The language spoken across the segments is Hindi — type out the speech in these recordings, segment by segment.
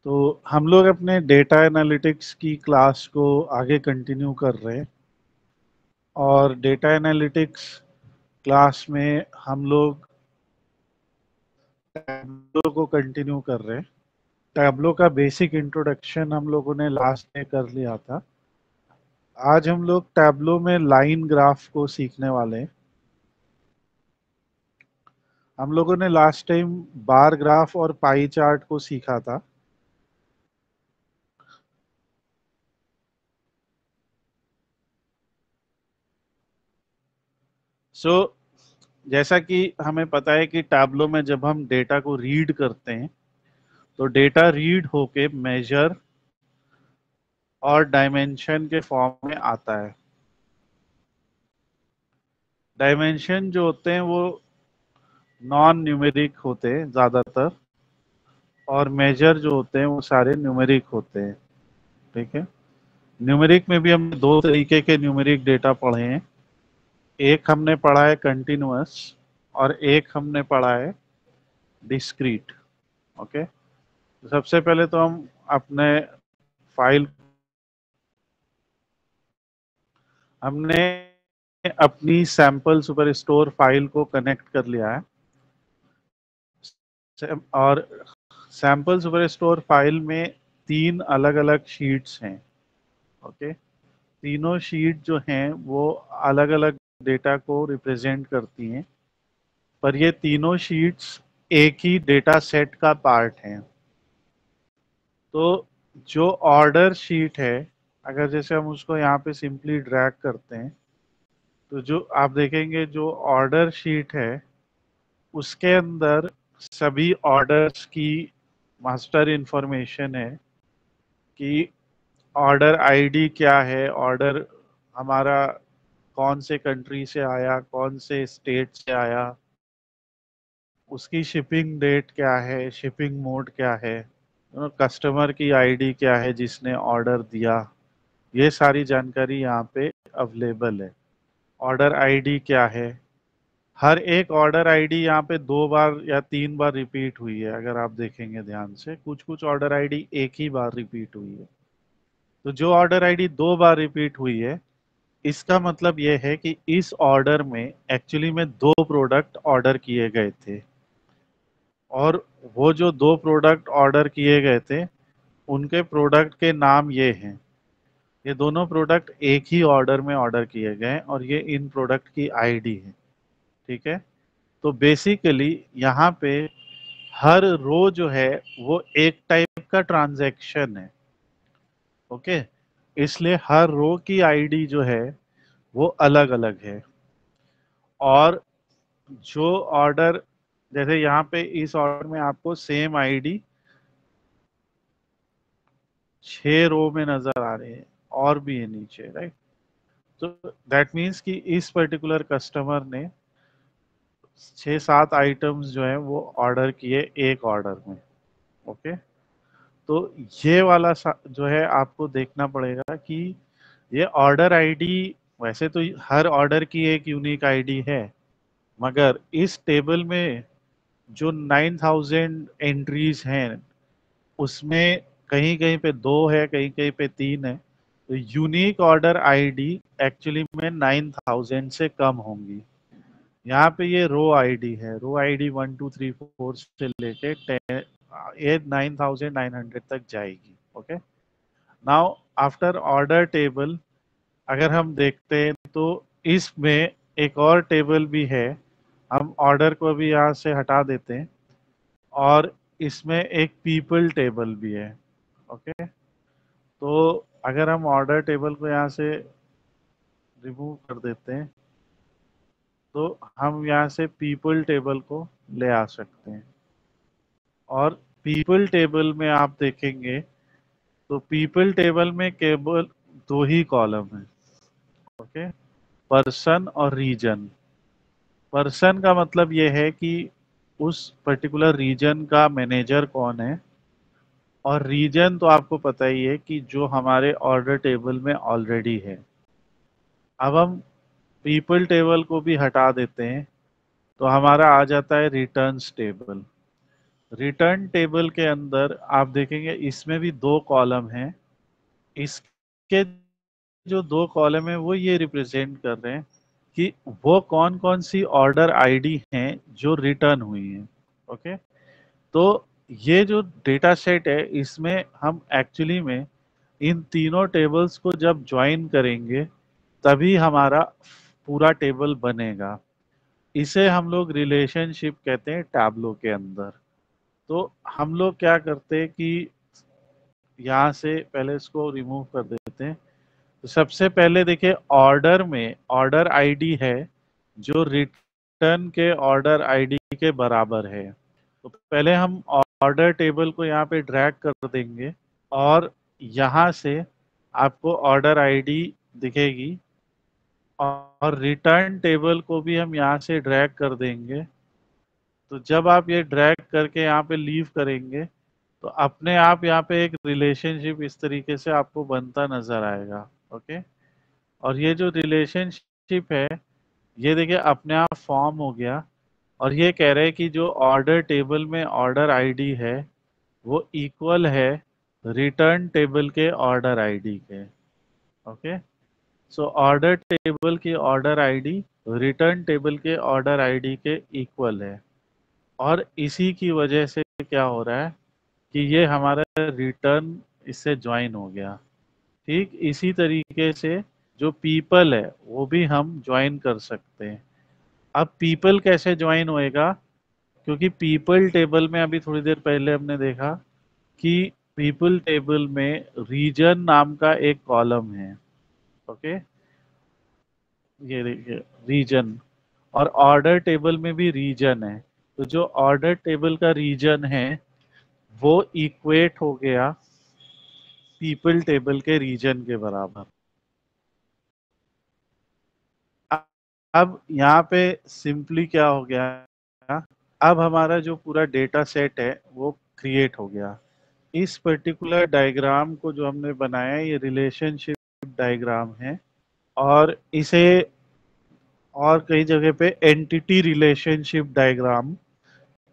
तो हम लोग अपने डेटा एनालिटिक्स की क्लास को आगे कंटिन्यू कर रहे हैं और डेटा एनालिटिक्स क्लास में हम लोग टैब्लो को कंटिन्यू कर रहे हैं। टैब्लो का बेसिक इंट्रोडक्शन हम लोगों ने लास्ट में कर लिया था। आज हम लोग टैब्लो में लाइन ग्राफ को सीखने वाले हैं। हम लोगों ने लास्ट टाइम बार ग्राफ और पाई चार्ट को सीखा था। जैसा कि हमें पता है कि टैब्लो में जब हम डेटा को रीड करते हैं तो डेटा रीड होके मेजर और डायमेंशन के फॉर्म में आता है। डायमेंशन जो होते हैं वो नॉन न्यूमेरिक होते हैं ज़्यादातर, और मेजर जो होते हैं वो सारे न्यूमेरिक होते हैं। ठीक है, न्यूमेरिक में भी हमने दो तरीके के न्यूमेरिक डेटा पढ़े हैं। एक हमने पढ़ा है कंटिन्यूअस और एक हमने पढ़ा है डिस्क्रीट। ओके, तो सबसे पहले तो हम अपने फाइल हमने अपनी सैंपल सुपर स्टोर फाइल को कनेक्ट कर लिया है और सैंपल सुपर स्टोर फाइल में तीन अलग अलग शीट्स हैं। ओके, तीनों शीट जो हैं वो अलग अलग डेटा को रिप्रेजेंट करती हैं, पर ये तीनों शीट्स एक ही डेटा सेट का पार्ट हैं। तो जो ऑर्डर शीट है, अगर जैसे हम उसको यहाँ पे सिंपली ड्रैग करते हैं तो जो आप देखेंगे जो ऑर्डर शीट है उसके अंदर सभी ऑर्डर्स की मास्टर इंफॉर्मेशन है कि ऑर्डर आईडी क्या है, ऑर्डर हमारा कौन से कंट्री से आया, कौन से स्टेट से आया, उसकी शिपिंग डेट क्या है, शिपिंग मोड क्या है, कस्टमर की आईडी क्या है जिसने ऑर्डर दिया। ये सारी जानकारी यहाँ पे अवेलेबल है। ऑर्डर आईडी क्या है, हर एक ऑर्डर आईडी यहाँ पे 2 बार या 3 बार रिपीट हुई है। अगर आप देखेंगे ध्यान से, कुछ कुछ ऑर्डर आईडी एक ही बार रिपीट हुई है। तो जो ऑर्डर आईडी 2 बार रिपीट हुई है, इसका मतलब ये है कि इस ऑर्डर में एक्चुअली में 2 प्रोडक्ट ऑर्डर किए गए थे, और वो जो 2 प्रोडक्ट ऑर्डर किए गए थे उनके प्रोडक्ट के नाम ये हैं। ये दोनों प्रोडक्ट एक ही ऑर्डर में ऑर्डर किए गए और ये इन प्रोडक्ट की आईडी है। ठीक है, तो बेसिकली यहाँ पे हर रो जो है वो एक टाइप का ट्रांजैक्शन है। ओके, इसलिए हर रो की आईडी जो है वो अलग अलग है। और जो ऑर्डर, जैसे यहाँ पे इस ऑर्डर में आपको सेम आईडी 6 रो में नजर आ रहे हैं और भी है नीचे, राइट। तो दैट मीन्स कि इस पर्टिकुलर कस्टमर ने 6-7 आइटम्स जो है वो ऑर्डर किए एक ऑर्डर में। ओके, तो ये वाला जो है आपको देखना पड़ेगा कि ये ऑर्डर आईडी, वैसे तो हर ऑर्डर की एक यूनिक आईडी है, मगर इस टेबल में जो 9000 एंट्रीज हैं उसमें कहीं कहीं पे 2 है, कहीं कहीं पे 3 है। तो यूनिक ऑर्डर आईडी एक्चुअली में 9000 से कम होंगी। यहाँ पे ये रो आईडी है, रो आईडी 1 2 3 4 से लेके 9900 तक जाएगी। Okay, now after order table अगर हम देखते हैं तो इसमें एक और टेबल भी है। हम ऑर्डर को भी यहाँ से हटा देते हैं और इसमें एक पीपल टेबल भी है। ओके, तो अगर हम ऑर्डर टेबल को यहाँ से रिमूव कर देते हैं तो हम यहाँ से पीपल टेबल को ले आ सकते हैं। और पीपल टेबल में आप देखेंगे तो पीपल टेबल में केवल 2 ही कॉलम है। ओके, पर्सन और रीजन। पर्सन का मतलब ये है कि उस पर्टिकुलर रीजन का मैनेजर कौन है, और रीजन तो आपको पता ही है कि जो हमारे ऑर्डर टेबल में ऑलरेडी है। अब हम पीपल टेबल को भी हटा देते हैं तो हमारा आ जाता है रिटर्न्स टेबल। रिटर्न टेबल के अंदर आप देखेंगे इसमें भी 2 कॉलम हैं। इसके जो 2 कॉलम है वो ये रिप्रेजेंट कर रहे हैं कि वो कौन कौन सी ऑर्डर आईडी हैं जो रिटर्न हुई हैं। ओके, तो ये जो डेटा सेट है इसमें हम एक्चुअली में इन तीनों टेबल्स को जब ज्वाइन करेंगे तभी हमारा पूरा टेबल बनेगा। इसे हम लोग रिलेशनशिप कहते हैं टैब्लो के अंदर। तो हम लोग क्या करते हैं कि यहाँ से पहले इसको रिमूव कर देते हैं। तो सबसे पहले देखिए ऑर्डर में ऑर्डर आईडी है जो रिटर्न के ऑर्डर आईडी के बराबर है। तो पहले हम ऑर्डर टेबल को यहाँ पे ड्रैग कर देंगे और यहाँ से आपको ऑर्डर आईडी दिखेगी और रिटर्न टेबल को भी हम यहाँ से ड्रैग कर देंगे। तो जब आप ये ड्रैग करके यहाँ पे लीव करेंगे तो अपने आप यहाँ पे एक रिलेशनशिप इस तरीके से आपको बनता नजर आएगा। ओके, और ये जो रिलेशनशिप है ये देखिए अपने आप फॉर्म हो गया और ये कह रहे हैं कि जो ऑर्डर टेबल में ऑर्डर आईडी है वो इक्वल है रिटर्न टेबल के ऑर्डर आईडी के। ओके, सो ऑर्डर टेबल की ऑर्डर आईडी रिटर्न टेबल के ऑर्डर आईडी के इक्वल है और इसी की वजह से क्या हो रहा है कि ये हमारा रिटर्न इससे ज्वाइन हो गया। ठीक इसी तरीके से जो पीपल है वो भी हम ज्वाइन कर सकते हैं। अब पीपल कैसे ज्वाइन होएगा, क्योंकि पीपल टेबल में अभी थोड़ी देर पहले हमने देखा कि पीपल टेबल में रीजन नाम का एक कॉलम है। ओके, ये देखिए रीजन, और ऑर्डर टेबल में भी रीजन है। तो जो ऑर्डर टेबल का रीजन है वो इक्वेट हो गया पीपल टेबल के रीजन के बराबर। अब यहाँ पे सिंपली क्या हो गया, अब हमारा जो पूरा डेटा सेट है वो क्रिएट हो गया। इस पर्टिकुलर डायग्राम को जो हमने बनाया है ये रिलेशनशिप डायग्राम है और इसे और कई जगह पे एंटिटी रिलेशनशिप डायग्राम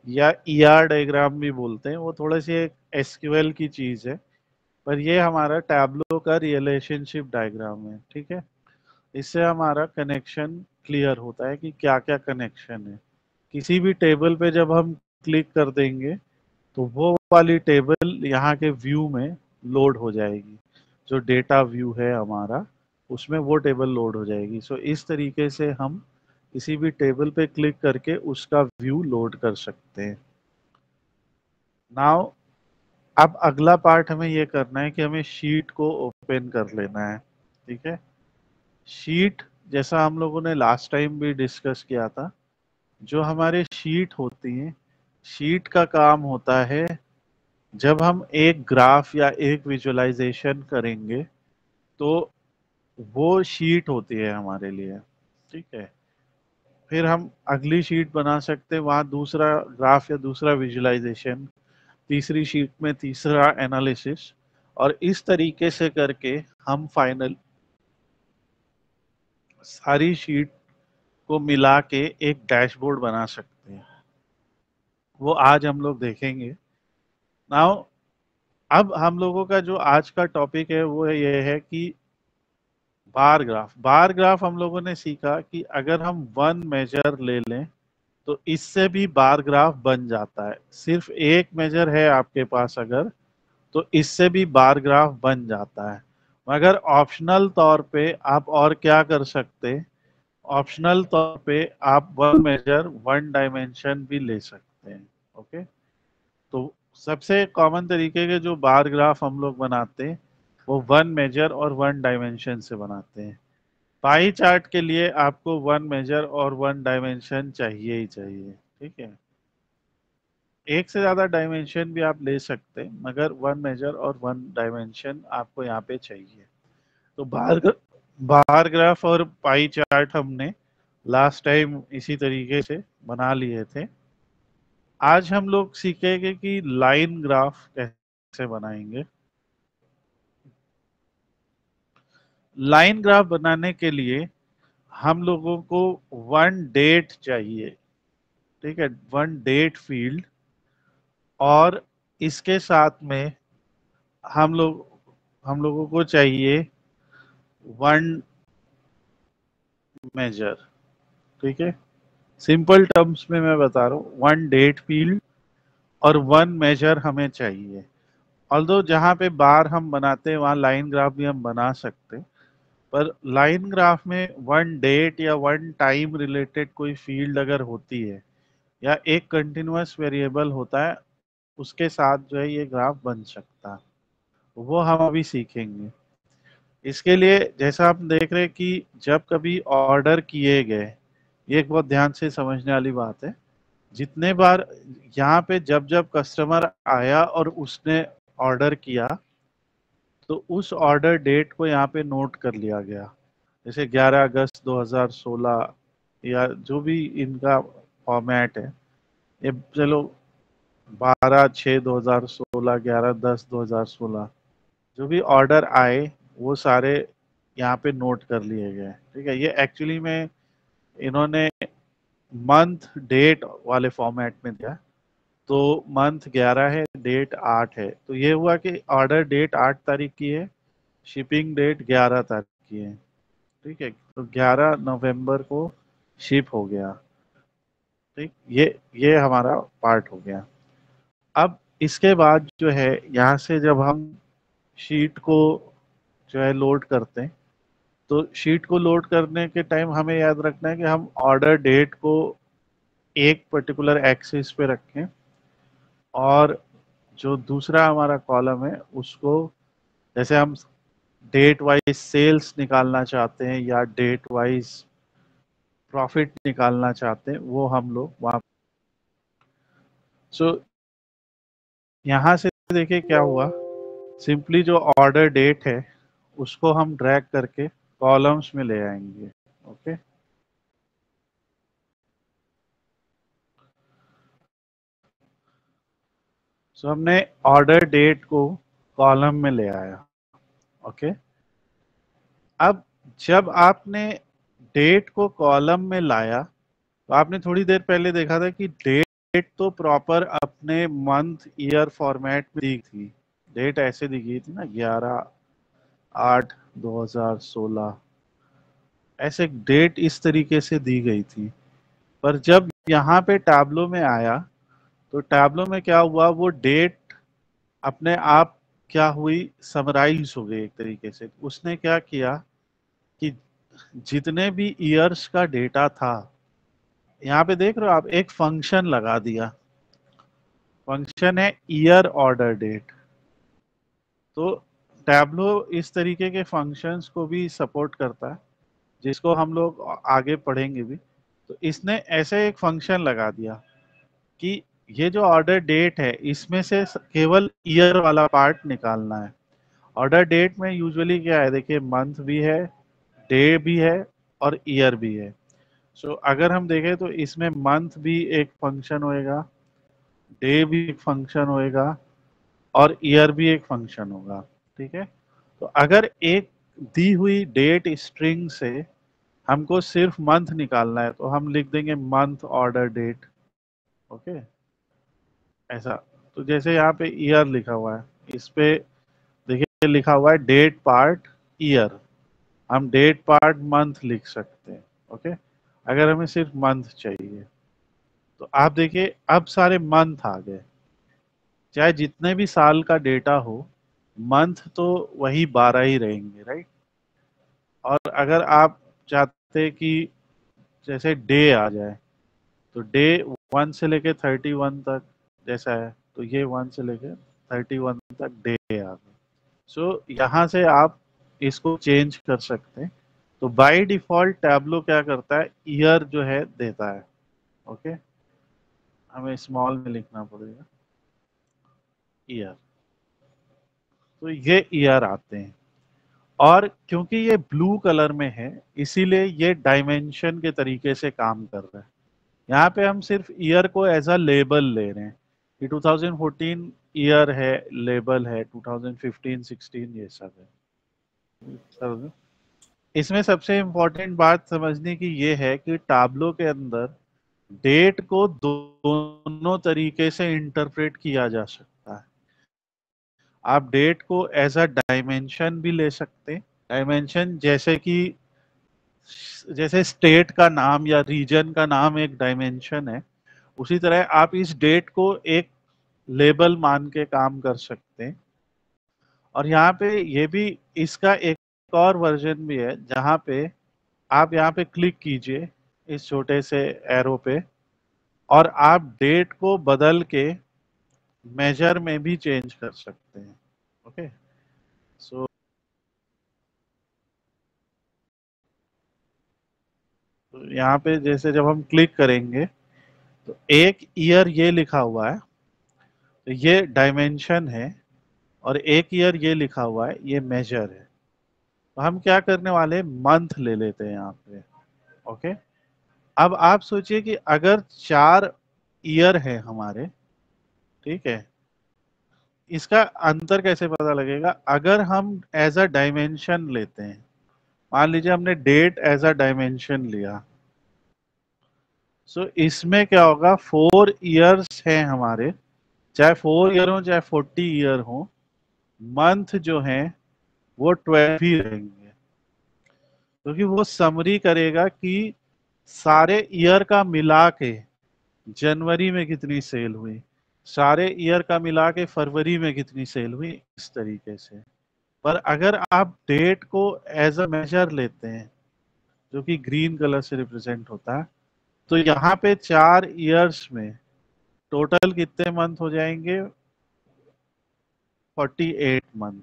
या ईआर डायग्राम भी बोलते हैं। वो थोड़े से एक एसक्यूएल की चीज है, पर ये हमारा टैब्लो का रिलेशनशिप डायग्राम है। ठीक है, इससे हमारा कनेक्शन क्लियर होता है कि क्या क्या कनेक्शन है। किसी भी टेबल पे जब हम क्लिक कर देंगे तो वो वाली टेबल यहाँ के व्यू में लोड हो जाएगी। जो डेटा व्यू है हमारा उसमें वो टेबल लोड हो जाएगी। सो इस तरीके से हम किसी भी टेबल पे क्लिक करके उसका व्यू लोड कर सकते हैं। नाउ अब अगला पार्ट हमें ये करना है कि हमें शीट को ओपन कर लेना है। ठीक है, शीट जैसा हम लोगों ने लास्ट टाइम भी डिस्कस किया था, जो हमारे शीट होती हैं, शीट का काम होता है जब हम एक ग्राफ या एक विजुअलाइजेशन करेंगे तो वो शीट होती है हमारे लिए। ठीक है, फिर हम अगली शीट बना सकते हैं, वहां दूसरा ग्राफ या दूसरा विजुअलाइजेशन, तीसरी शीट में तीसरा एनालिसिस, और इस तरीके से करके हम फाइनल सारी शीट को मिला के एक डैशबोर्ड बना सकते हैं। वो आज हम लोग देखेंगे। नाउ अब हम लोगों का जो आज का टॉपिक है वो ये है कि बार ग्राफ। बार ग्राफ हम लोगों ने सीखा कि अगर हम वन मेजर ले लें तो इससे भी बार ग्राफ बन जाता है। सिर्फ एक मेजर है आपके पास अगर, तो इससे भी बार ग्राफ बन जाता है। मगर ऑप्शनल तौर पे आप और क्या कर सकते हैं, ऑप्शनल तौर पे आप वन मेजर वन डायमेंशन भी ले सकते हैं। ओके, तो सबसे कॉमन तरीके के जो बार ग्राफ हम लोग बनाते हैं वो वन मेजर और वन डायमेंशन से बनाते हैं। पाई चार्ट के लिए आपको वन मेजर और वन डायमेंशन चाहिए ही चाहिए। ठीक है, एक से ज्यादा डायमेंशन भी आप ले सकते हैं मगर वन मेजर और वन डायमेंशन आपको यहाँ पे चाहिए। तो बार ग्राफ और पाई चार्ट हमने लास्ट टाइम इसी तरीके से बना लिए थे। आज हम लोग सीखेंगे कि लाइन ग्राफ कैसे बनाएंगे। लाइन ग्राफ बनाने के लिए हम लोगों को वन डेट चाहिए। ठीक है, वन डेट फील्ड, और इसके साथ में हम लोगों को चाहिए वन मेजर, ठीक है। सिंपल टर्म्स में मैं बता रहा हूँ, वन डेट फील्ड और वन मेजर हमें चाहिए। ऑल्दो जहाँ पे बार हम बनाते हैं वहाँ लाइन ग्राफ भी हम बना सकते हैं, पर लाइन ग्राफ में वन डेट या वन टाइम रिलेटेड कोई फील्ड अगर होती है या एक कंटिन्यूअस वेरिएबल होता है, उसके साथ जो है ये ग्राफ बन सकता है। वो हम अभी सीखेंगे। इसके लिए जैसा आप देख रहे हैं कि जब कभी ऑर्डर किए गए, ये एक बहुत ध्यान से समझने वाली बात है, जितने बार यहाँ पे जब जब कस्टमर आया और उसने ऑर्डर किया, तो उस ऑर्डर डेट को यहाँ पे नोट कर लिया गया। जैसे 11 अगस्त 2016 या जो भी इनका फॉर्मेट है, ये चलो 12/6/2016, 11/10/2016, जो भी ऑर्डर आए वो सारे यहाँ पे नोट कर लिए गए। ठीक है, ये एक्चुअली में इन्होंने मंथ डेट वाले फॉर्मेट में दिया। तो मंथ 11 है, डेट 8 है, तो ये हुआ कि ऑर्डर डेट 8 तारीख की है, शिपिंग डेट 11 तारीख की है। ठीक है, तो 11 नवंबर को शिप हो गया। ठीक, ये हमारा पार्ट हो गया। अब इसके बाद जो है यहाँ से जब हम शीट को जो है लोड करते हैं, तो शीट को लोड करने के टाइम हमें याद रखना है कि हम ऑर्डर डेट को एक पर्टिकुलर एक्सिस पे रखें और जो दूसरा हमारा कॉलम है उसको, जैसे हम डेट वाइज सेल्स निकालना चाहते हैं या डेट वाइज प्रॉफिट निकालना चाहते हैं, वो हम लोग वहाँ। सो यहाँ से देखिए क्या हुआ, सिंपली जो ऑर्डर डेट है उसको हम ड्रैग करके कॉलम्स में ले आएंगे। ओके, सो हमने ऑर्डर डेट को कॉलम में ले आया। ओके, अब जब आपने डेट को कॉलम में लाया, तो आपने थोड़ी देर पहले देखा था कि डेट तो प्रॉपर अपने मंथ ईयर फॉर्मेट में दी थी। डेट ऐसे दी गई थी ना, 11/8/2016, ऐसे डेट इस तरीके से दी गई थी। पर जब यहाँ पे टैब्लो में आया, तो टैब्लो में क्या हुआ, वो डेट अपने आप क्या हुई, समराइज हो गई एक तरीके से। उसने क्या किया कि जितने भी ईयर्स का डेटा था, यहाँ पे देख रहे हो आप, एक फंक्शन लगा दिया। फंक्शन है ईयर ऑर्डर डेट। तो टैब्लो इस तरीके के फंक्शंस को भी सपोर्ट करता है, जिसको हम लोग आगे पढ़ेंगे भी। तो इसने ऐसे एक फंक्शन लगा दिया कि ये जो ऑर्डर डेट है इसमें से केवल ईयर वाला पार्ट निकालना है। ऑर्डर डेट में यूजुअली क्या है, देखिए मंथ भी है, डे भी है और ईयर भी है। सो अगर हम देखें तो इसमें मंथ भी एक फंक्शन होएगा, डे भी एक फंक्शन होएगा और ईयर भी एक फंक्शन होगा। ठीक है, तो अगर एक दी हुई डेट स्ट्रिंग से हमको सिर्फ मंथ निकालना है, तो हम लिख देंगे मंथ ऑर्डर डेट। ओके, ऐसा। तो जैसे यहाँ पे ईयर लिखा हुआ है, इस पे देखिए लिखा हुआ है डेट पार्ट ईयर, हम डेट पार्ट मंथ लिख सकते हैं। ओके, अगर हमें सिर्फ मंथ चाहिए, तो आप देखिए अब सारे मंथ आ गए। चाहे जितने भी साल का डेटा हो, मंथ तो वही 12 ही रहेंगे, राइट। और अगर आप चाहते कि जैसे डे आ जाए, तो डे 1 से लेके 31 तक जैसा है, तो ये 1 से लेके 31 तक डे आ गए। सो यहाँ से आप इसको चेंज कर सकते हैं। तो बाय डिफॉल्ट टैब्लो क्या करता है, ईयर जो है देता है। ओके, हमें स्मॉल में लिखना पड़ेगा ईयर। तो ये ईयर आते हैं, और क्योंकि ये ब्लू कलर में है, इसीलिए ये डायमेंशन के तरीके से काम कर रहा है। यहाँ पे हम सिर्फ ईयर को एज अ लेबल ले रहे हैं कि 2014 ईयर है, लेबल है 2015-16, ये सब है। समझे? इसमें सबसे इम्पोर्टेंट बात समझने की ये है कि टाब्लो के अंदर डेट को दोनों तरीके से इंटरप्रेट किया जा सकता है। आप डेट को एज अ डायमेंशन भी ले सकते हैं। डायमेंशन जैसे स्टेट का नाम या रीजन का नाम एक डायमेंशन है, उसी तरह आप इस डेट को एक लेबल मान के काम कर सकते हैं। और यहाँ पे ये भी, इसका एक और वर्जन भी है जहाँ पे आप यहाँ पे क्लिक कीजिए इस छोटे से एरो पे, और आप डेट को बदल के मेजर में भी चेंज कर सकते हैं। ओके, सो यहाँ पे जैसे जब हम क्लिक करेंगे तो एक ईयर ये लिखा हुआ है, तो ये डायमेंशन है, और एक ईयर ये लिखा हुआ है, ये मेजर है। तो हम क्या करने वाले, मंथ ले लेते हैं यहाँ पे। ओके, अब आप सोचिए कि अगर 4 ईयर है हमारे, ठीक है, इसका अंतर कैसे पता लगेगा? अगर हम एज अ डायमेंशन लेते हैं, मान लीजिए हमने डेट एज अ डायमेंशन लिया, सो इसमें क्या होगा, 4 इयर्स हैं हमारे, चाहे 4 ईयर हो चाहे 40 ईयर हो, मंथ जो है वो 12 ही रहेंगे, क्योंकि वो समरी करेगा कि सारे ईयर का मिला के जनवरी में कितनी सेल हुई, सारे ईयर का मिला के फरवरी में कितनी सेल हुई, इस तरीके से। पर अगर आप डेट को एज अ मेजर लेते हैं, जो कि ग्रीन कलर से रिप्रेजेंट होता है, तो यहाँ पे 4 इयर्स में टोटल कितने मंथ हो जाएंगे, 48 मंथ।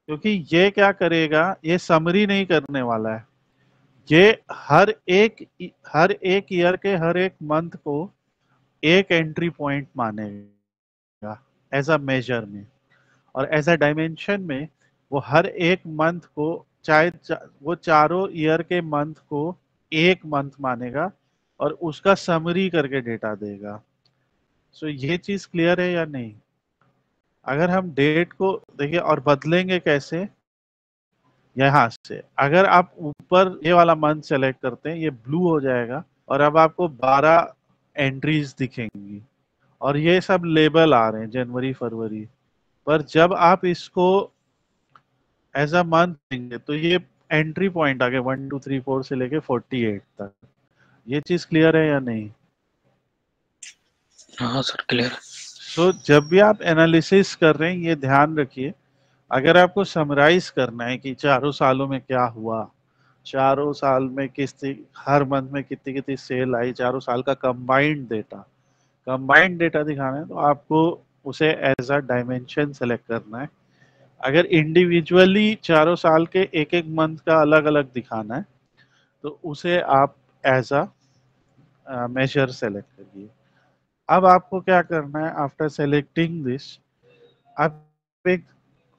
क्योंकि ये क्या करेगा, ये समरी नहीं करने वाला है, ये हर एक ईयर के हर एक मंथ को एक एंट्री पॉइंट मानेगा एज अ मेजर में, और एज अ डायमेंशन में वो हर एक मंथ को, वो चारों ईयर के मंथ को एक मंथ मानेगा और उसका समरी करके डेटा देगा। सो ये चीज क्लियर है या नहीं? अगर हम डेट को देखिए और बदलेंगे कैसे, यहाँ से अगर आप ऊपर ये वाला मंथ सेलेक्ट करते हैं, ये ब्लू हो जाएगा और अब आपको 12 एंट्रीज दिखेंगी, और ये सब लेबल आ रहे हैं जनवरी फरवरी। पर जब आप इसको एज अ मंथ देंगे तो ये एंट्री पॉइंट आ गए 1 2 3 4 से लेके 48 तक। ये चीज क्लियर है या नहीं? हाँ सर, क्लियर है। सो जब भी आप एनालिसिस कर रहे हैं, ये ध्यान रखिए, अगर आपको समराइज करना है कि चारों सालों में क्या हुआ, चारों साल में हर मंथ में कितनी कितनी सेल आई, चारों साल का कंबाइंड डेटा दिखाना है, तो आपको उसे एज अ डायमेंशन सेलेक्ट करना है। अगर इंडिविजुअली चारों साल के एक एक मंथ का अलग अलग दिखाना है, तो उसे आप एज अ मेजर सेलेक्ट करिए। अब आपको क्या करना है, आफ्टर सेलेक्टिंग दिस, आप एक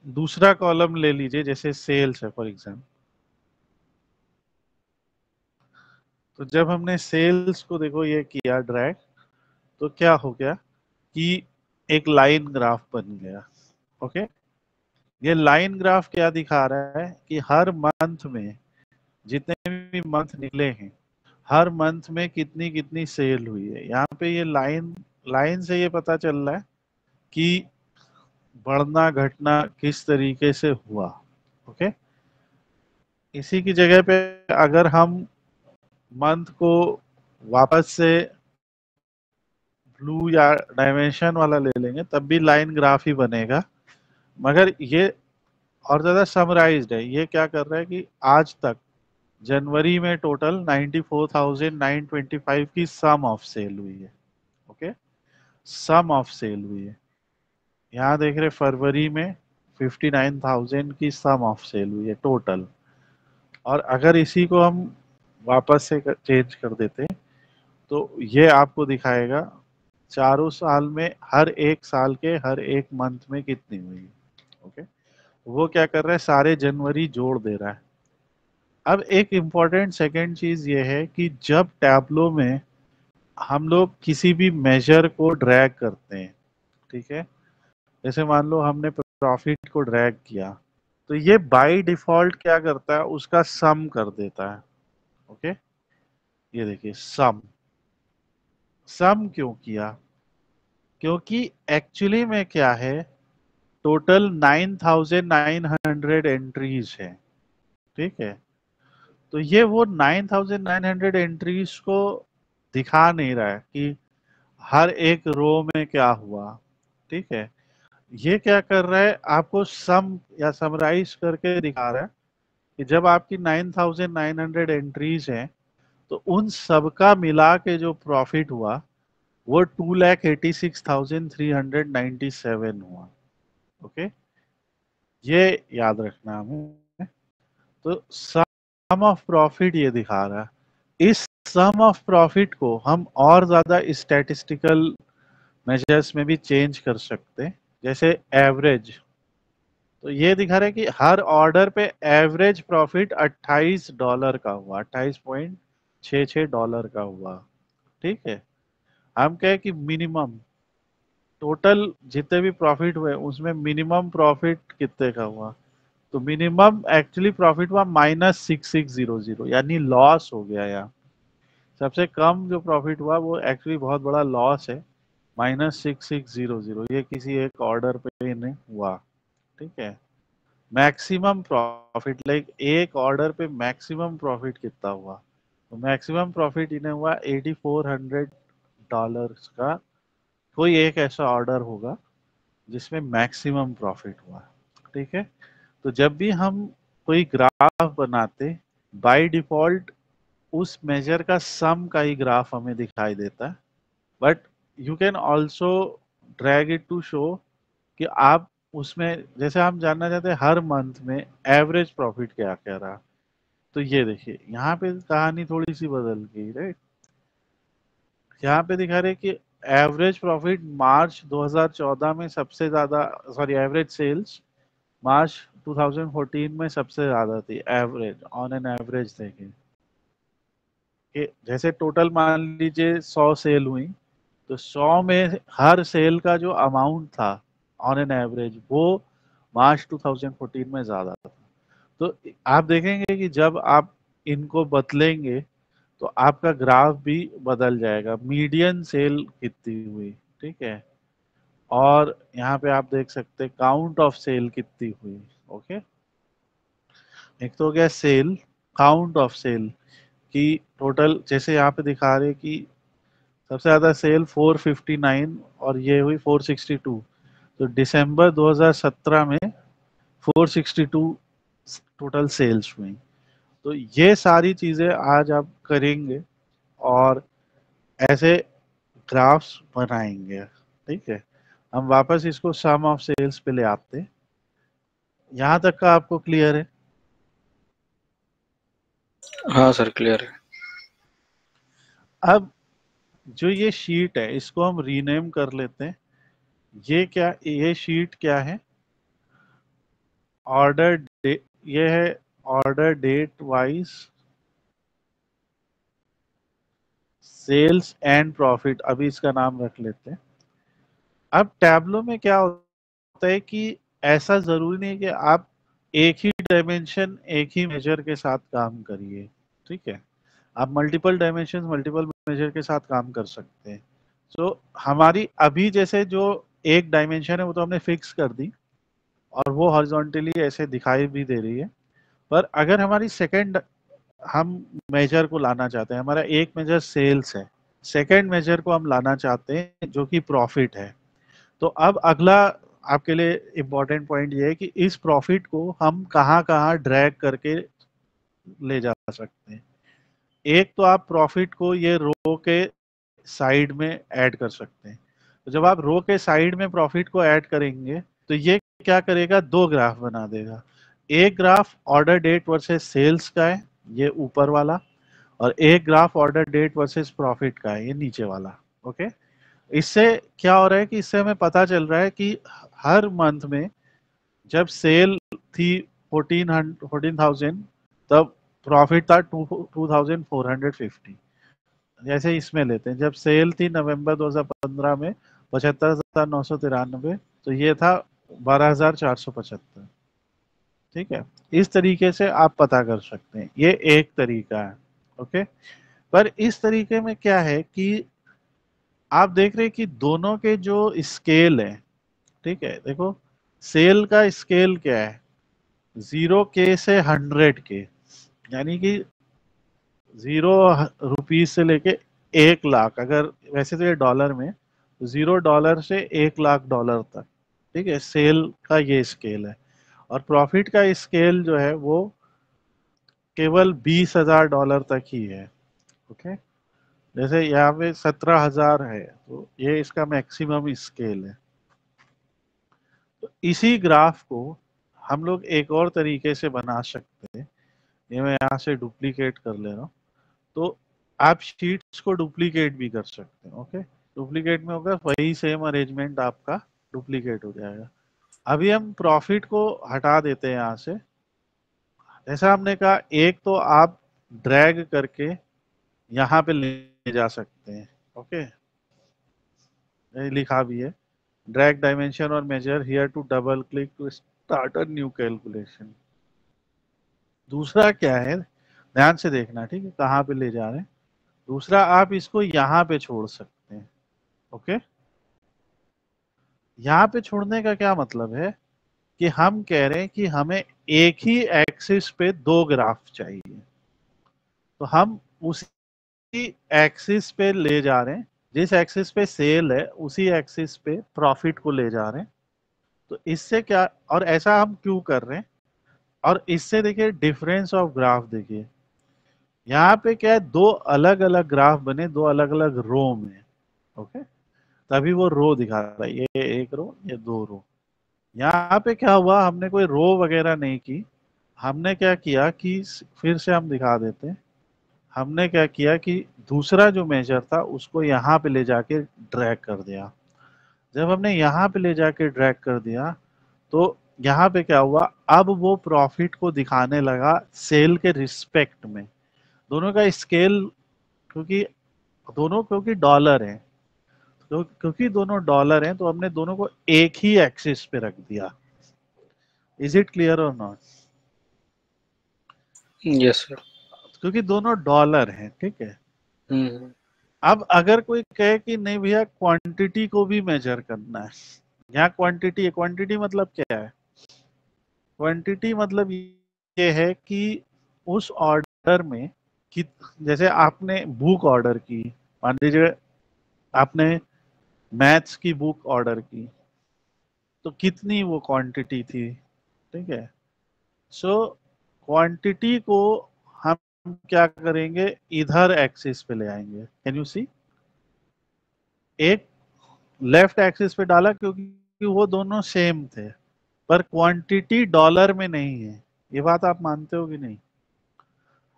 दूसरा कॉलम ले लीजिए, जैसे सेल्स है फॉर एग्जाम्पल। तो जब हमने सेल्स को देखो ये किया ड्रैग, तो क्या हो गया कि एक लाइन ग्राफ बन गया। ओके, ये लाइन ग्राफ क्या दिखा रहा है कि हर मंथ में जितने भी मंथ निकले हैं, हर मंथ में कितनी कितनी सेल हुई है। यहाँ पे ये लाइन लाइन से ये पता चल रहा है कि बढ़ना घटना किस तरीके से हुआ। ओके, इसी की जगह पे अगर हम मंथ को वापस से ब्लू या डायमेंशन वाला ले लेंगे, तब भी लाइन ग्राफ ही बनेगा, मगर ये और ज्यादा समराइज्ड है। ये क्या कर रहा है कि आज तक जनवरी में टोटल 94,925 की सम ऑफ सेल हुई है। ओके, सम ऑफ सेल हुई है। यहाँ देख रहे फरवरी में 59,000 की सम ऑफ सेल हुई है टोटल। और अगर इसी को हम वापस से चेंज कर देते, तो ये आपको दिखाएगा चारों साल में हर एक साल के हर एक मंथ में कितनी हुई। ओके, वो क्या कर रहा है, सारे जनवरी जोड़ दे रहा है। अब एक इम्पॉर्टेंट सेकेंड चीज ये है कि जब टैबलो में हम लोग किसी भी मेजर को ड्रैग करते हैं, ठीक है, जैसे मान लो हमने प्रॉफिट को ड्रैग किया, तो ये बाय डिफॉल्ट क्या करता है, उसका सम कर देता है। ओके, ये देखिए सम, सम क्यों किया, क्योंकि एक्चुअली में क्या है, टोटल 9,900 एंट्रीज है, ठीक है। तो ये वो 9,900 एंट्रीज को दिखा नहीं रहा है कि हर एक रो में क्या हुआ, ठीक है। ये क्या कर रहा है, आपको सम या समराइज करके दिखा रहा है कि जब आपकी 9,900 एंट्रीज हैं तो उन सबका मिला के जो प्रॉफिट हुआ वो 2,86,397 हुआ। ओके, ये याद रखना हमें। तो सम ऑफ प्रॉफिट ये दिखा रहा है। इस सम ऑफ प्रॉफिट को हम और ज्यादा स्टैटिस्टिकल मेजर्स में भी चेंज कर सकते हैं, जैसे एवरेज। तो ये दिखा रहा है कि हर ऑर्डर पे एवरेज प्रॉफिट $28 का हुआ, $28.66 का हुआ, ठीक है। हम कहे कि मिनिमम टोटल जितने भी प्रॉफिट हुए उसमें मिनिमम प्रॉफिट कितने का हुआ, तो मिनिमम एक्चुअली प्रॉफिट हुआ -6600, यानी लॉस हो गया यहाँ। सबसे कम जो प्रॉफिट हुआ वो एक्चुअली बहुत बड़ा लॉस है, -6600, ये किसी एक ऑर्डर पे नहीं हुआ, ठीक है। मैक्सिमम प्रॉफिट, लाइक एक ऑर्डर पे मैक्सिमम प्रॉफिट कितना हुआ, तो मैक्सिमम प्रॉफिट इन्हें हुआ $8,400 का। कोई एक ऐसा ऑर्डर होगा जिसमें मैक्सिमम प्रॉफिट हुआ, ठीक है। तो जब भी हम कोई ग्राफ बनाते, बाय डिफॉल्ट उस मेजर का सम का ही ग्राफ हमें दिखाई देता है, but you can also drag it to show कि आप उसमें, जैसे हम जानना चाहते हैं हर मंथ में एवरेज प्रॉफिट क्या क्या रहा, तो ये देखिए यहाँ पे कहानी थोड़ी सी बदल गई, राइट। यहाँ पे दिखा रहे कि एवरेज प्रॉफिट मार्च 2014 में सबसे ज्यादा, सॉरी एवरेज सेल्स मार्च 2014 में सबसे ज्यादा थी, एवरेज ऑन एन एवरेज देखें कि जैसे टोटल मान लीजिए 100 सेल हुई, तो 100 में हर सेल का जो अमाउंट था ऑन एन एवरेज वो मार्च 2014 में ज्यादा था। तो आप देखेंगे कि जब आप इनको बदलेंगे तो आपका ग्राफ भी बदल जाएगा, मीडियन सेल कितनी हुई, ठीक है। और यहाँ पे आप देख सकते हैं काउंट ऑफ सेल कितनी हुई, ओके। एक तो हो गया सेल, काउंट ऑफ सेल की टोटल, जैसे यहाँ पे दिखा रहे कि सबसे ज्यादा सेल 459 और ये हुई 462, तो दिसंबर 2017 में 462 टोटल सेल्स हुई। तो ये सारी चीजें आज आप करेंगे और ऐसे ग्राफ्स बनाएंगे, ठीक है। हम वापस इसको सम ऑफ सेल्स पे ले आते हैं। यहाँ तक का आपको क्लियर है? हाँ सर, क्लियर है। अब जो ये शीट है इसको हम रीनेम कर लेते हैं। ये क्या, ये शीट क्या है, ऑर्डर डे, ये है order date wise sales and profit, अभी इसका नाम रख लेते हैं। अब टैब्लो में क्या होता है कि ऐसा जरूरी नहीं कि आप एक ही डायमेंशन एक ही मेजर के साथ काम करिए, ठीक है। आप मल्टीपल डायमेंशन मल्टीपल मेजर के साथ काम कर सकते हैं। तो हमारी अभी जैसे जो एक डायमेंशन है वो तो हमने फिक्स कर दी और वो हॉरिजॉन्टली ऐसे दिखाई भी दे रही है। पर अगर हमारी सेकंड, हम मेजर को लाना चाहते हैं, हमारा एक मेजर सेल्स है, सेकंड मेजर को हम लाना चाहते हैं जो कि प्रॉफिट है, तो अब अगला आपके लिए इम्पोर्टेंट पॉइंट ये है कि इस प्रॉफिट को हम कहाँ कहाँ ड्रैग करके ले जा सकते हैं। एक तो आप प्रॉफिट को ये रो के साइड में ऐड कर सकते हैं। तो जब आप रो के साइड में प्रॉफिट को ऐड करेंगे तो ये क्या करेगा, दो ग्राफ बना देगा। एक graph order date versus sales का है, ये ऊपर वाला, और एक graph order date versus profit का है, ये नीचे वाला, ओके। इससे क्या हो रहा है कि इससे हमें पता चल रहा है कि हर मंथ में जब सेल थी 14,000 तब प्रॉफिट था 2,450। जैसे इसमें लेते हैं, जब सेल थी नवंबर 2015 में 75,993, तो ये था 12,475, ठीक है। इस तरीके से आप पता कर सकते हैं, ये एक तरीका है, ओके। पर इस तरीके में क्या है कि आप देख रहे हैं कि दोनों के जो स्केल है, ठीक है, देखो सेल का स्केल क्या है, 0 के से 100 के, यानी कि 0 रुपीज से लेके 1 लाख, अगर वैसे तो ये डॉलर में, तो $0 से 1 लाख तक, ठीक है, सेल का ये स्केल है। और प्रॉफिट का स्केल जो है वो केवल $20,000 तक ही है। ओके, जैसे यहाँ पे 17,000 है, तो ये इसका मैक्सिमम स्केल है। तो इसी ग्राफ को हम लोग एक और तरीके से बना सकते हैं। ये मैं यहाँ से डुप्लीकेट कर ले रहा हूँ, तो आप शीट्स को डुप्लीकेट भी कर सकते हैं। ओके, डुप्लीकेट में होगा वही सेम अरेंजमेंट, आपका डुप्लीकेट हो जाएगा। अभी हम प्रॉफिट को हटा देते हैं यहाँ से। जैसा हमने कहा, एक तो आप ड्रैग करके यहाँ पे ले जा सकते हैं। ओके, ये लिखा भी है, ड्रैग डायमेंशन और measure here to double click to start a new calculation. दूसरा क्या है, ध्यान से देखना, ठीक है, कहाँ पे ले जा रहे हैं। दूसरा, आप इसको यहाँ पे छोड़ सकते हैं। ओके, यहाँ पे छोड़ने का क्या मतलब है कि हम कह रहे हैं कि हमें एक ही एक्सिस पे 2 ग्राफ चाहिए, तो हम उसी एक्सिस पे ले जा रहे हैं। जिस एक्सिस पे सेल है उसी एक्सिस पे प्रॉफिट को ले जा रहे हैं। तो इससे क्या, और ऐसा हम क्यों कर रहे हैं, और इससे देखिए डिफरेंस ऑफ ग्राफ देखिए, यहाँ पे क्या है, 2 अलग अलग ग्राफ बने, 2 अलग अलग रो में। ओके, तभी वो रो दिखा रहा है, ये एक रो, ये 2 रो। यहाँ पे क्या हुआ, हमने कोई रो वगैरह नहीं की। हमने क्या किया कि फिर से हम दिखा देते हैं, हमने क्या किया कि दूसरा जो मेजर था उसको यहाँ पे ले जाके ड्रैग कर दिया। जब हमने यहाँ पे ले जाके ड्रैग कर दिया, तो यहाँ पे क्या हुआ, अब वो प्रॉफिट को दिखाने लगा सेल के रिस्पेक्ट में। दोनों का स्केल, क्योंकि डॉलर है, तो क्योंकि दोनों डॉलर हैं, तो हमने दोनों को एक ही एक्सिस पे रख दिया। इज इट क्लियर और नॉट? Yes sir. क्योंकि दोनों डॉलर हैं, ठीक है। हम्म। अब अगर कोई कहे कि नहीं भैया क्वांटिटी को भी मेजर करना है, यहाँ क्वांटिटी है, क्वांटिटी मतलब क्या है, क्वांटिटी मतलब ये है कि उस ऑर्डर में कि, जैसे आपने बुक ऑर्डर की, मान लीजिए आपने मैथ्स की बुक ऑर्डर की, तो कितनी वो क्वांटिटी थी, ठीक है। सो क्वांटिटी को हम क्या करेंगे, इधर एक्सिस पे ले आएंगे। कैन यू सी, एक लेफ्ट एक्सिस पे डाला क्योंकि वो दोनों सेम थे, पर क्वांटिटी डॉलर में नहीं है। ये बात आप मानते हो कि नहीं?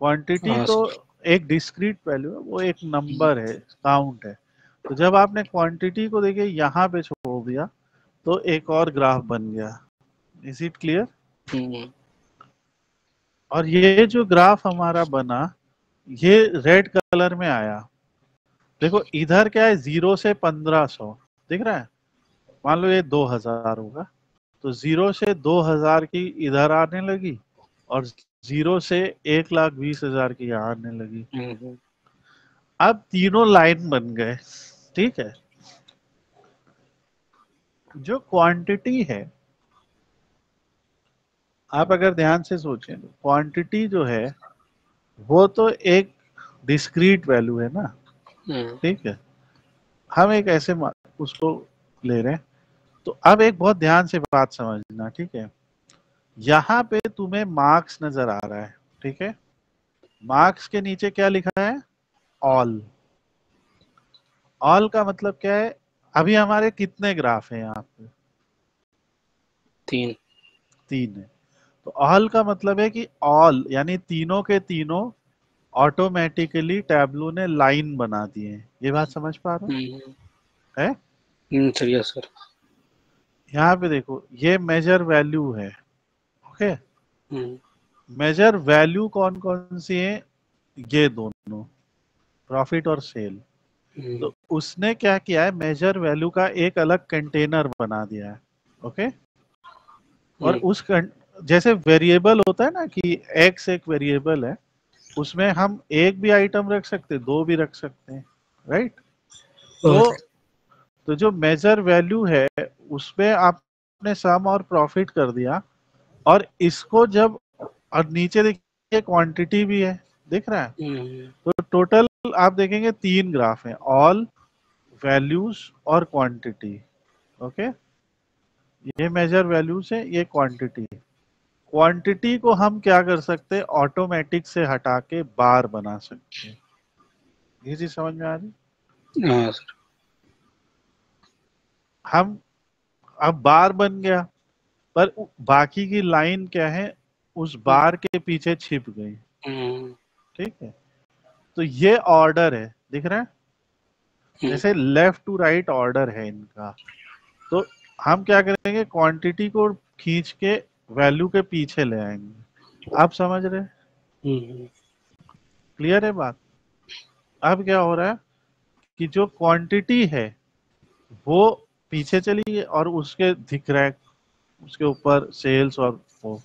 क्वांटिटी हाँ तो सर। एक डिस्क्रीट वैल्यू है, वो एक नंबर है, काउंट है। तो जब आपने क्वांटिटी को देखिए यहाँ पे छोड़ दिया, तो एक और ग्राफ बन गया। Is it clear? हम्म। और ये जो ग्राफ हमारा बना, ये रेड कलर में आया। देखो इधर क्या है, 0 से 1500 दिख रहा है। मान लो ये 2000 होगा, तो 0 से 2000 की इधर आने लगी, और 0 से 1,20,000 की यहाँ आने लगी। हम्म। अब तीनों लाइन बन गए, ठीक है। जो क्वांटिटी है, आप अगर ध्यान से सोचें, क्वांटिटी जो है वो तो एक डिस्क्रीट वैल्यू है ना, हम्म। ठीक है। हम एक ऐसे उसको ले रहे हैं। तो अब एक बहुत ध्यान से बात समझना, ठीक है। यहाँ पे तुम्हें मार्क्स नजर आ रहा है, ठीक है। मार्क्स के नीचे क्या लिखा है, ऑल। ऑल का मतलब क्या है, अभी हमारे कितने ग्राफ हैं यहाँ पे? 3। 3 है। तो ऑल का मतलब है कि ऑल यानी तीनों के तीनों ऑटोमेटिकली टैबलू ने लाइन बना दिए हैं। ये बात समझ पा रहे हो? हम्म। है? Sir yes sir. यहाँ पे देखो, ये मेजर वैल्यू है। ओके, हम्म। मेजर वैल्यू कौन कौन सी है, ये दोनों, प्रॉफिट और सेल। हम्म। तो उसने क्या किया है, मेजर वैल्यू का एक अलग कंटेनर बना दिया है। ओके, और हम्म। जैसे वेरिएबल होता है ना कि एक्स एक वेरिएबल है, उसमें हम एक भी आइटम रख सकते, दो भी रख सकते हैं, राइट। हाँ तो सर। तो जो मेजर वैल्यू है उसमें आपने सम और प्रॉफिट कर दिया, और इसको जब, और नीचे देखिए क्वांटिटी भी है, दिख रहा है। हम्म, तो टोटल आप देखेंगे 3 ग्राफ हैं, ऑल, वैल्यूज और क्वांटिटी। ओके, ये मेजर वैल्यूज है, ये क्वांटिटी है। क्वांटिटी को हम क्या कर सकते हैं, ऑटोमेटिक से हटा के बार बना सकते हैं। ये चीज समझ में आ रही। हाँ सर। हम, अब बार बन गया, पर बाकी की लाइन क्या है, उस बार के पीछे छिप गई। हम्म, ठीक है, तो ये ऑर्डर है, दिख रहा है, हम्म, जैसे लेफ्ट टू राइट ऑर्डर है इनका। तो हम क्या करेंगे, क्वांटिटी को खींच के वैल्यू के पीछे ले आएंगे। आप समझ रहे हैं? हम्म, क्लियर है बात। अब क्या हो रहा है कि जो क्वांटिटी है वो पीछे चली गई, और उसके दिख रहा है उसके ऊपर सेल्स और वो।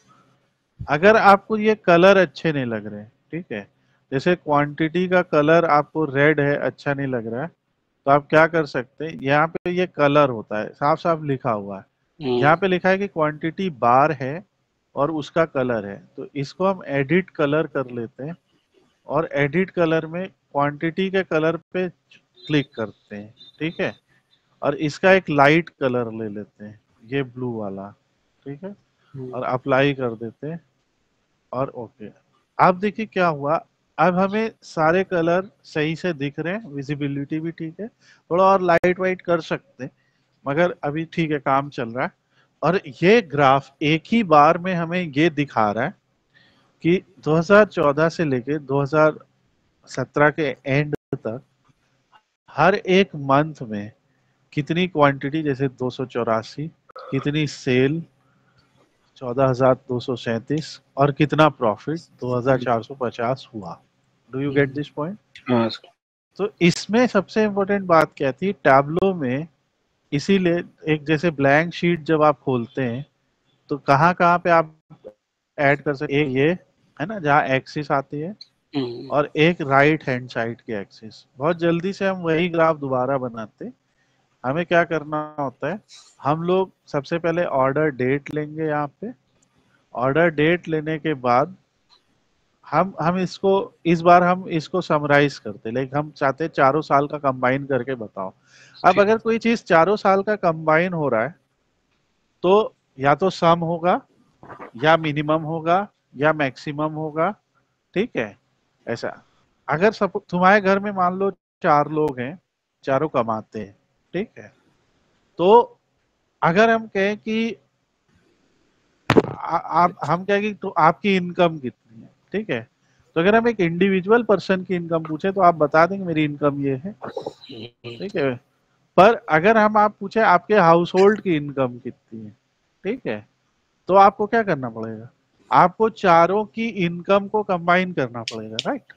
अगर आपको ये कलर अच्छे नहीं लग रहे, ठीक है, जैसे क्वांटिटी का कलर आपको रेड है, अच्छा नहीं लग रहा है, तो आप क्या कर सकते हैं, यहाँ पे ये कलर होता है, साफ साफ लिखा हुआ है। यहाँ पे लिखा है कि क्वांटिटी बार है और उसका कलर है, तो इसको हम एडिट कलर कर लेते हैं, और एडिट कलर में क्वांटिटी के कलर पे क्लिक करते हैं, ठीक है, और इसका एक लाइट कलर ले लेते हैं, ये ब्लू वाला, ठीक है, हम्म, और अप्लाई कर देते हैं, और ओके। अब देखिए क्या हुआ, अब हमें सारे कलर सही से दिख रहे हैं, विजिबिलिटी भी ठीक है, थोड़ा और लाइट वाइट कर सकते हैं, मगर अभी ठीक है, काम चल रहा है। और ये ग्राफ एक ही बार में हमें ये दिखा रहा है कि 2014 से लेके 2017 के एंड तक हर एक मंथ में कितनी क्वांटिटी, जैसे 284, कितनी सेल 14,237, और कितना प्रॉफिट 2,450 हुआ। Do you get hmm, this point. हाँ सर। तो इसमें सबसे इम्पोर्टेंट बात क्या थी, टैब्लो में, इसीलिए एक जैसे ब्लैंक शीट जब आप खोलते हैं तो कहाँ कहाँ पे आप ऐड कर सकते, एक ये है ना जहाँ एक्सिस आती है, हम्म, और एक राइट हैंड साइड की एक्सिस। बहुत जल्दी से हम वही ग्राफ दोबारा बनाते। हमें क्या करना होता है, हम लोग सबसे पहले ऑर्डर डेट लेंगे यहाँ पे। ऑर्डर डेट लेने के बाद हम इसको, इस बार हम इसको समराइज करते, लेकिन हम चाहते हैं चारों साल का कंबाइन करके बताओ। अब ठीक। अगर कोई चीज चारों साल का कंबाइन हो रहा है, तो या तो सम होगा, या मिनिमम होगा, या मैक्सिमम होगा, ठीक है, ऐसा। अगर सब तुम्हारे घर में मान लो 4 लोग हैं, चारों कमाते हैं, ठीक है, तो अगर हम कहें कि आप, हम कहें कि तो आपकी इनकम कितनी है, ठीक है, तो अगर हम एक इंडिविजुअल पर्सन की इनकम पूछे तो आप बता देंगे मेरी इनकम ये है, हम्म, ठीक है। पर अगर हम आप पूछे आपके हाउस होल्ड की इनकम कितनी है, ठीक है, तो आपको क्या करना पड़ेगा, आपको चारों की इनकम को कंबाइन करना पड़ेगा, राइट।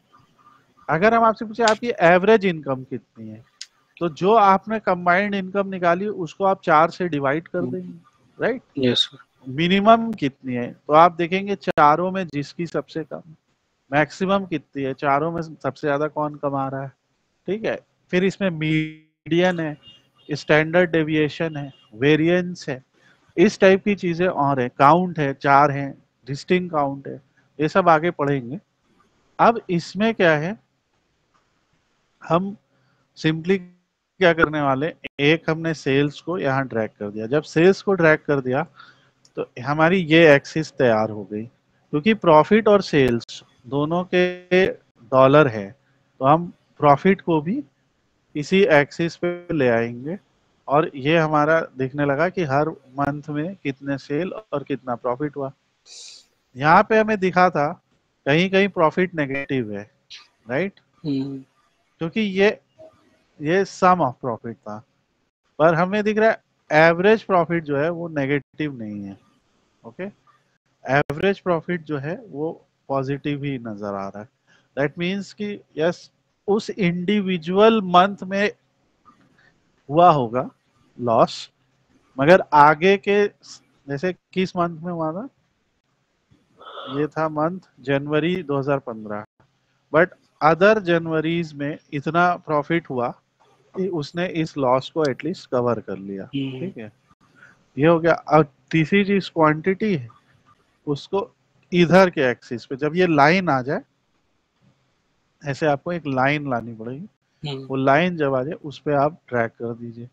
अगर हम आपसे पूछे आपकी एवरेज इनकम कितनी है, तो जो आपने कंबाइंड इनकम निकाली उसको आप 4 से डिवाइड कर देंगे, राइट। Yes sir. मिनिमम कितनी है, तो आप देखेंगे चारों में जिसकी सबसे कम। मैक्सिमम कितनी है, चारों में सबसे ज्यादा कौन कमा रहा है, ठीक है। फिर इसमें मीडियन है, स्टैंडर्ड डेविएशन है, वेरिएंस है, इस टाइप की चीजें और है, काउंट है, 4 है, डिस्टिंग काउंट है, ये सब आगे पढ़ेंगे। अब इसमें क्या है, हम सिंपली क्या करने वाले, एक हमने सेल्स को यहाँ ड्रैग कर दिया, जब सेल्स को ड्रैग कर दिया तो हमारी ये एक्सिस तैयार हो गई, क्योंकि प्रॉफिट और सेल्स दोनों के डॉलर है, तो हम प्रॉफिट को भी इसी एक्सिस पे ले आएंगे, और ये हमारा दिखने लगा कि हर मंथ में कितने सेल और कितना प्रॉफिट हुआ। यहाँ पे हमें दिखा था कहीं कहीं प्रॉफिट नेगेटिव है, राइट, हम्म, क्योंकि ये सम ऑफ प्रॉफिट था, पर हमें दिख रहा है एवरेज प्रॉफिट जो है वो नेगेटिव नहीं है। ओके, एवरेज प्रॉफिट जो है वो पॉजिटिव ही नजर आ रहा है। दैट मीन्स कि यस, उस इंडिविजुअल मंथ में हुआ होगा लॉस, मगर आगे के, जैसे किस मंथ में हुआ था, ये था month January 2015, but other Januarius में इतना प्रॉफिट हुआ कि उसने इस लॉस को एटलीस्ट कवर कर लिया। ठीक है, ये हो गया। अब तीसरी चीज क्वांटिटी है, उसको इधर के एक्सिस पे जब ये लाइन आ जाए, ऐसे आपको एक लाइन लानी पड़ेगी, वो लाइन जब आ जाए उस पर आप ड्रैग कर दीजिए।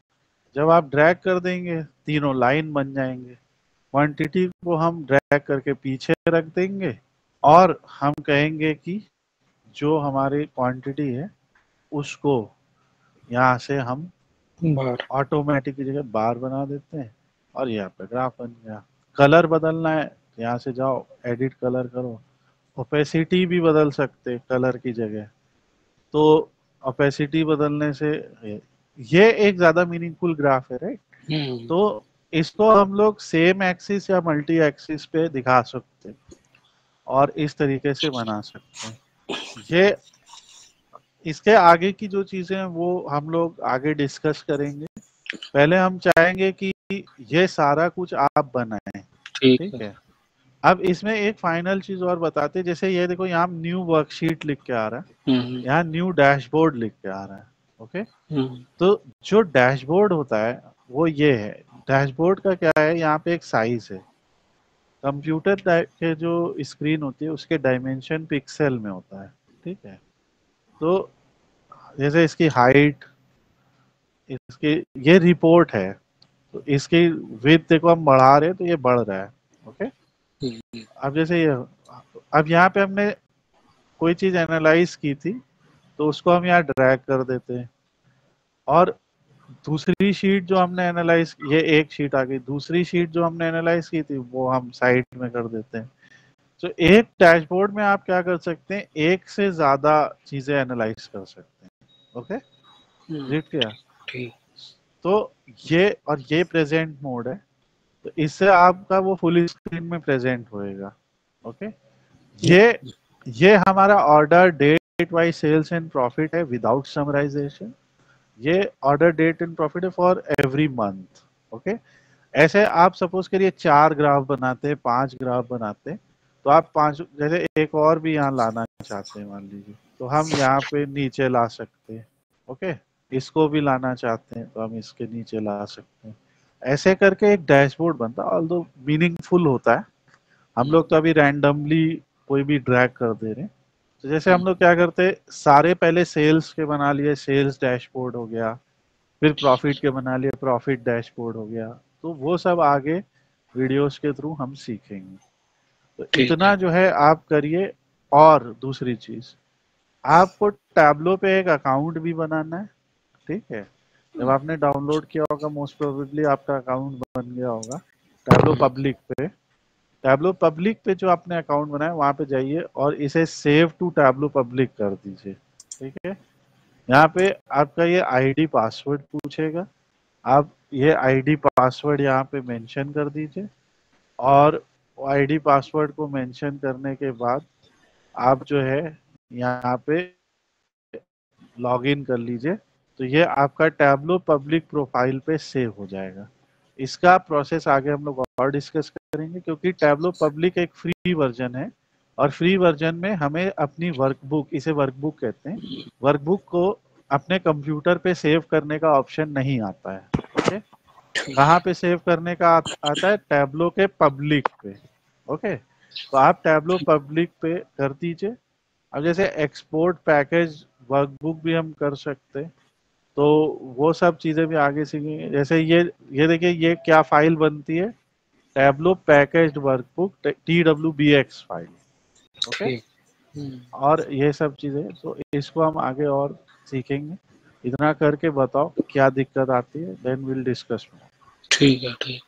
जब आप ड्रैग कर देंगे तीनों लाइन बन जाएंगे। क्वांटिटी को हम ड्रैग करके पीछे रख देंगे और हम कहेंगे कि जो हमारी क्वांटिटी है उसको यहाँ से हम ऑटोमेटिक की जगह बार बना देते हैं और ये आपका ग्राफ बन गया। कलर बदलना है तो यहाँ से जाओ, एडिट कलर करो। ओपेसिटी भी बदल सकते कलर की जगह, तो ओपेसिटी बदलने से ये एक ज्यादा मीनिंगफुल ग्राफ है, राइट। तो इसको हम लोग सेम एक्सिस या मल्टी एक्सिस पे दिखा सकते हैं और इस तरीके से बना सकते हैं। ये इसके आगे की जो चीजें हैं वो हम लोग आगे डिस्कस करेंगे। पहले हम चाहेंगे कि ये सारा कुछ आप बनाएं, ठीक है। अब इसमें एक फाइनल चीज और बताते हैं, जैसे ये देखो यहाँ न्यू वर्कशीट लिख के आ रहा है, यहाँ न्यू डैशबोर्ड लिख के आ रहा है। ओके, तो जो डैशबोर्ड होता है वो ये है। डैशबोर्ड का क्या है, यहाँ पे एक साइज है। कंप्यूटर के जो स्क्रीन होती है उसके डायमेंशन पिक्सल में होता है, ठीक है। तो जैसे इसकी हाइट, इसकी ये रिपोर्ट है, तो इसकी विड्थ देखो हम बढ़ा रहे हैं तो ये बढ़ रहा है। ओके, अब जैसे ये, अब यहाँ पे हमने कोई चीज एनालाइज की थी तो उसको हम यहाँ ड्रैग कर देते हैं, और दूसरी शीट जो हमने एनालाइज, ये एक शीट आ गई, दूसरी शीट जो हमने एनालाइज की थी वो हम साइड में कर देते हैं। तो एक डैशबोर्ड में आप क्या कर सकते हैं, एक से ज्यादा चीजें एनालाइज कर सकते हैं। ओके, ठीक है। तो ये और ये प्रेजेंट मोड है, तो इससे आपका वो फुल स्क्रीन में प्रेजेंट होएगा। ओके, ये हमारा order date wise sales and profit है विदाउट समराइजेशन। ये ऑर्डर डेट एंड प्रॉफिट है फॉर एवरी मंथ। ओके, ऐसे आप सपोज करिए 4 ग्राफ बनाते, 5 ग्राफ बनाते, तो आप 5, जैसे एक और भी यहाँ लाना चाहते हैं मान लीजिए, तो हम यहाँ पे नीचे ला सकते हैं। ओके, इसको भी लाना चाहते हैं तो हम इसके नीचे ला सकते हैं। ऐसे करके एक डैशबोर्ड बनता है, ऑल्दो मीनिंगफुल होता है। हम लोग तो अभी रैंडमली कोई भी ड्रैग कर दे रहे हैं। तो जैसे हम लोग क्या करते, सारे पहले सेल्स के बना लिए, सेल्स डैशबोर्ड हो गया, फिर प्रॉफिट के बना लिए, प्रॉफिट डैशबोर्ड हो गया। तो वो सब आगे वीडियोस के थ्रू हम सीखेंगे। तो इतना जो है आप करिए। और दूसरी चीज, आपको टैबलो पे एक अकाउंट भी बनाना है, ठीक है। जब आपने डाउनलोड किया होगा मोस्ट प्रोबेबली आपका अकाउंट बन गया होगा टैबलो पब्लिक पे। टैबलो पब्लिक पे जो आपने अकाउंट बनाया वहां पे जाइए और इसे सेव टू टैबलो पब्लिक कर दीजिए, ठीक है। यहाँ पे आपका ये आईडी पासवर्ड पूछेगा, आप ये आईडी पासवर्ड यहाँ पे मेंशन कर दीजिए, और आईडी पासवर्ड को मेंशन करने के बाद आप जो है यहाँ पे लॉगिन कर लीजिए। तो ये आपका टैबलो पब्लिक प्रोफाइल पे सेव हो जाएगा। इसका प्रोसेस आगे हम लोग और डिस्कस करेंगे, क्योंकि टैबलो पब्लिक एक फ्री वर्जन है, और फ्री वर्जन में हमें अपनी वर्कबुक, इसे वर्कबुक कहते हैं, वर्कबुक को अपने कंप्यूटर पे सेव करने का ऑप्शन नहीं आता है। ओके, कहाँ पे सेव करने का आता है, टैबलो के पब्लिक पे। ओके, तो आप टैबलो पब्लिक पे कर दीजिए। अब जैसे एक्सपोर्ट पैकेज वर्कबुक भी हम कर सकते, तो वो सब चीजें भी आगे सीखेंगे। जैसे ये देखिए ये क्या फाइल बनती है, Tableau package workbook TWBX file. Okay, और ये सब चीजें, तो इसको हम आगे और सीखेंगे। इतना करके बताओ क्या दिक्कत आती है, देन विल डिस्कस। ठीक है, ठीक।